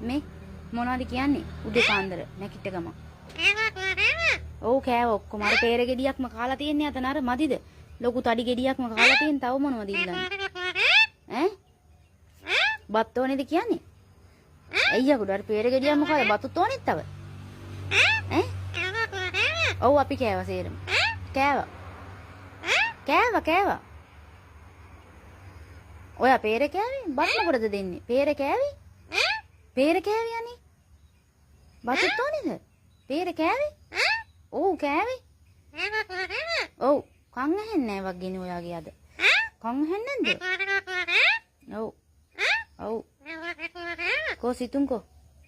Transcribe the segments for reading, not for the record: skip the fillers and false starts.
මේ මොනවද කියන්නේ? උදේ පාන්දර නැකිට ගම. ඔව් කෑව ඔක්කොම. අර peer ගෙඩියක්ම කාලා තියන්නේ අතන අර මදිද? ලොකු තඩි ගෙඩියක්ම කාලා තියෙන තව මොනවද ඉල්ලන්නේ? ඈ? බත් ඕනේද කියන්නේ? අයියා කුඩ අර peer ගෙඩියක් මොකද බතුත් ඕනෙත් තව? ඈ? ඔව් අපි කෑවා සේරම. කෑවා. කෑවා. ඔයා peer කෑවේ? බත් මොකටද දෙන්නේ? peer කෑවේ? peer කෑවේ යන්නේ? බතුත් ඕනේද? peer කෑවේ? ඔව් කෑවේ. ඔව් කන් ඇහෙන්නේ නැහැ වගේනේ ඔයාගේ අද. කන් ඇහෙන්නේ නැද්ද? ඔව්. ඔව්.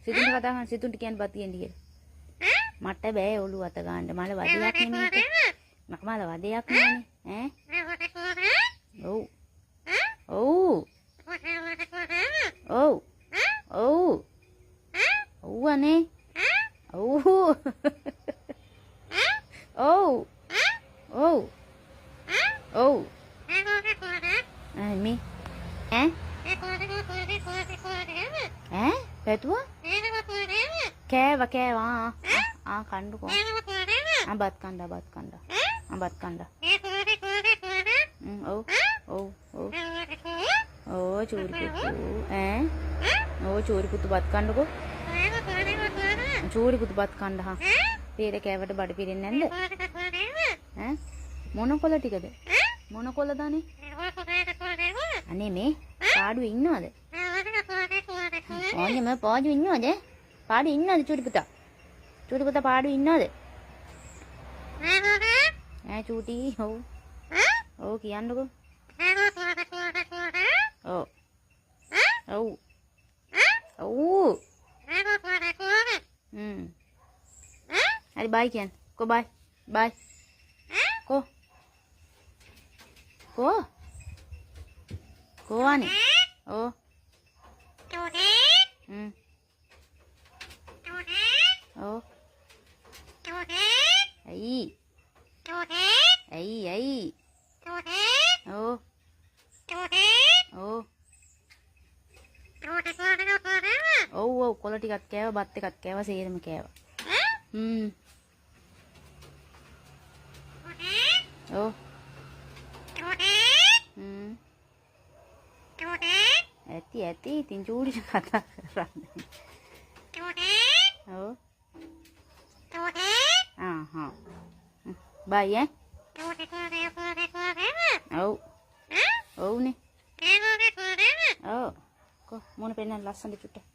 සිතුන්ට කතා කරන් සිතුන්ට කියන්න බත් කියන්න කියලා. මට බෑ ඔළුව අත ගන්න. මල වදයක් නෙමෙයි. මල වදයක් නෙමෙයි. ඔව්. ඔව්. ඔව්. ඔව්. ඔව් අනේ. ඔව්. ඔව්. ඔව්. ඔව්. මේ ඈ පැතුවා කෑවා කණ්ඩුකෝ බත් කණ්ඩා ඔව් චූරි පුතු බත් කණ්ඩුකෝ චූරි පුතු බත් කණ්ඩා peer කෑවට බඩ පිරෙන්නේ නැන්ද ඈ මොන කොළ ටිකද මොන කොළද අනේ මේ පාඩුවේ ඉන්නවද පාඩුවේ ඉන්නවද චූරි පුතා පාඩුවේ ඉන්නවද ඈ චූටි ඔව් කියන්නකෝ ඔව් හරි බයි කියන්න කො බයි කො අනේ ඔව් ඔව් ඇයි ඔව් ඔව් කොළ ටිකක් කෑවා බත් එකක් කෑවා සේරම කෑවා ඔව් ඇති ඉතින් චූටිට කතා කරන්නේ ඔව් බයි ඔව් ඔව්නේ ඔව් මොන පෙන්නන්න ලස්සනට චුට්ට